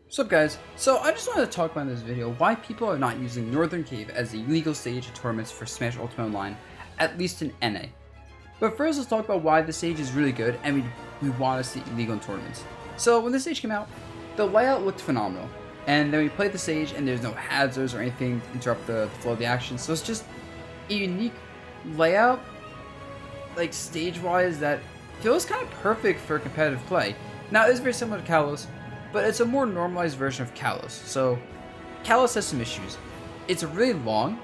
What's up guys? So I just wanted to talk about in this video why people are not using Northern Cave as the legal stage in tournaments for Smash Ultimate Online, at least in NA. But first let's talk about why the stage is really good and we want to see it legal in tournaments. So when the stage came out, the layout looked phenomenal. And then we played the stage and there's no hazards or anything to interrupt the flow of the action. So it's just a unique layout, like stage-wise, that feels kind of perfect for competitive play. Now it is very similar to Kalos, but it's a more normalized version of Kalos. So Kalos has some issues. It's really long,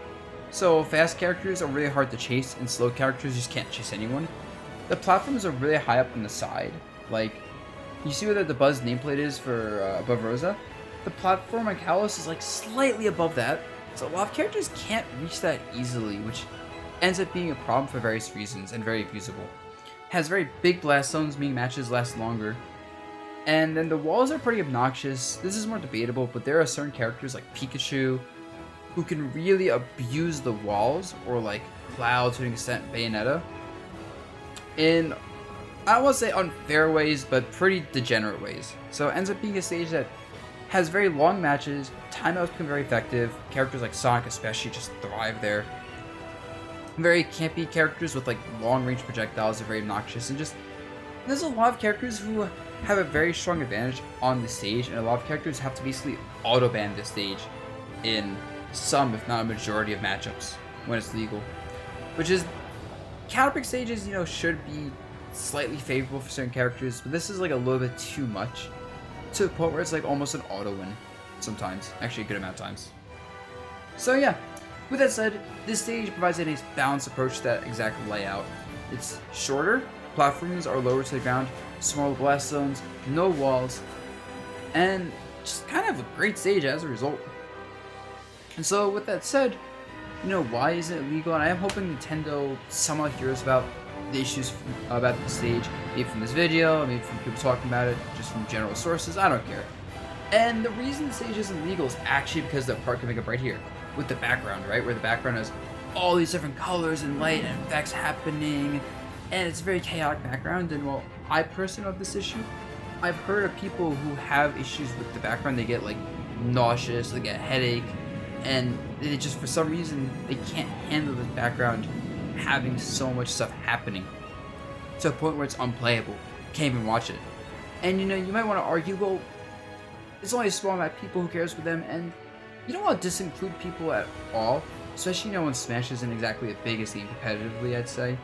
so fast characters are really hard to chase and slow characters just can't chase anyone. The platforms are really high up on the side. Like, you see where the Dabuz nameplate is for above Rosa? The platform on Kalos is like slightly above that, so a lot of characters can't reach that easily, which ends up being a problem for various reasons and very abusable. Has very big blast zones, meaning matches last longer. And then the walls are pretty obnoxious. This is more debatable, but there are certain characters like Pikachu who can really abuse the walls, or like Cloud to an extent Bayonetta, in, I don't want to say unfair ways, but pretty degenerate ways. So it ends up being a stage that has very long matches, timeouts become very effective, characters like Sonic especially just thrive there. Very campy characters with like long range projectiles are very obnoxious, and just there's a lot of characters who have a very strong advantage on the stage, and a lot of characters have to basically auto-ban this stage in some, if not a majority of matchups when it's legal. Which is, counterpick stages, should be slightly favorable for certain characters, but this is like a little bit too much, to the point where it's like almost an auto-win sometimes, actually a good amount of times. So yeah, with that said, this stage provides a nice balanced approach to that exact layout. It's shorter, platforms are lower to the ground, smaller blast zones, no walls, and just kind of a great stage as a result. And so with that said, why isn't it legal? And I am hoping Nintendo somewhat hears about the issues about the stage, maybe from this video, maybe from people talking about it, just from general sources, I don't care. And the reason the stage isn't legal is actually because the part coming up right here, with the background, right? Where the background has all these different colors and light and effects happening, and it's a very chaotic background. And while I personally have this issue, I've heard of people who have issues with the background. They get like nauseous, they get a headache, and they just, for some reason, they can't handle this background having so much stuff happening to a point where it's unplayable. Can't even watch it. And you might want to argue, well, it's only a small amount of people, who cares with them? And you don't want to disinclude people at all, especially when Smash isn't exactly the biggest game competitively, I'd say.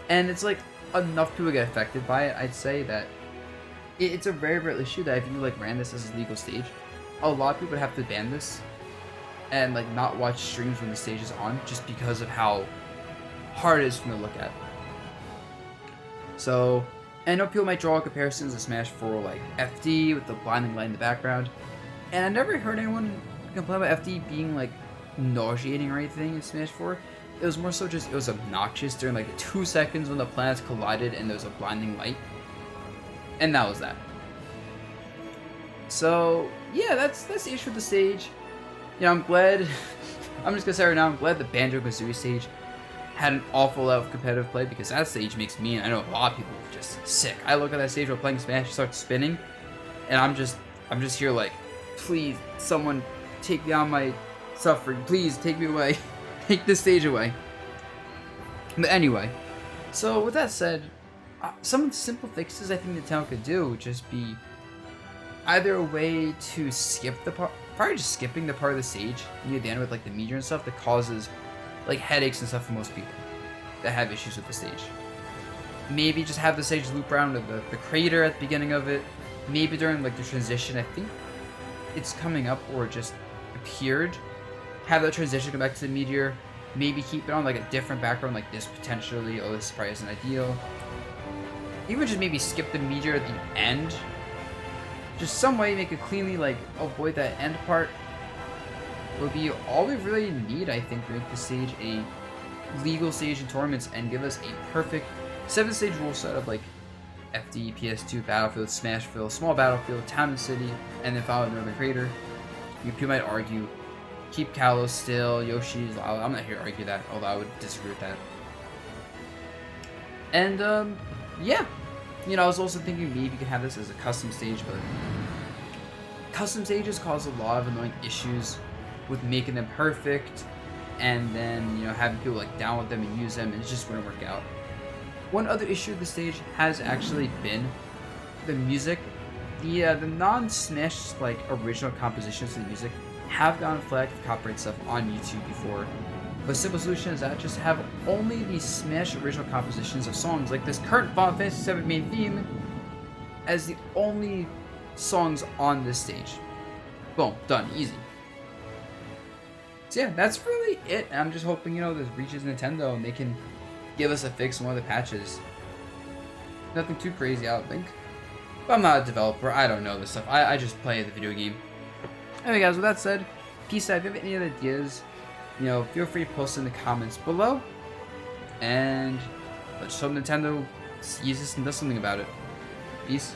And it's like enough people get affected by it, I'd say, that it's a very real issue that if you like ran this as a legal stage, a lot of people would have to ban this and like not watch streams when the stage is on, just because of how hard it is for them to look at. So I know people might draw comparisons to Smash 4 like FD with the blinding light in the background, and I never heard anyone complain about FD being like nauseating or anything in Smash 4. It was more so just, it was obnoxious during like 2 seconds when the planets collided and there was a blinding light. And that was that. So yeah, that's the issue with the stage. I'm glad, I'm just gonna say right now, I'm glad the Banjo-Kazooie stage had an awful lot of competitive play, because that stage makes me, and I know a lot of people, just sick. I look at that stage while playing Smash, start spinning, and I'm just here like, please, someone take me on my suffering, please take me away. Take this stage away. But anyway, so with that said, some simple fixes I think Nintendo could do would just be either a way to skip the part, probably just skipping the part of the stage near the end with like the meteor and stuff that causes like headaches and stuff for most people that have issues with the stage. Maybe just have the stage loop around with the crater at the beginning of it. Maybe during like the transition, I think it's coming up or just appeared. Have that transition come back to the meteor. Maybe keep it on like a different background like this potentially. Oh, this probably isn't ideal. Even just maybe skip the meteor at the end. Just some way make it cleanly like avoid that end part. Will be all we really need, I think, to make the stage a legal stage in tournaments and give us a perfect 7-stage rule set of like FD, PS2, Battlefield, Smashville, Small Battlefield, Town and City, and then followed Northern Crater. You might argue, keep Kalos still, Yoshi's. I'm not here to argue that, although I would disagree with that. And yeah, I was also thinking maybe you could have this as a custom stage, but custom stages cause a lot of annoying issues with making them perfect, and then, you know, having people like download them and use them, and it just wouldn't work out. One other issue of the stage has actually been the music. The non-Smash like original compositions of the music have gotten flagged for copyright stuff on YouTube before. But simple solution is that just have only the Smash original compositions of songs like this current Final Fantasy VII main theme as the only songs on this stage. Boom, done, easy. So yeah, that's really it. I'm just hoping, you know, this reaches Nintendo and they can give us a fix on one of the patches. Nothing too crazy, I don't think. But I'm not a developer, I don't know this stuff. I just play the video game. Anyway guys, with that said, peace out. If you have any other ideas, you know, feel free to post in the comments below. And let's hope Nintendo sees this and does something about it. Peace.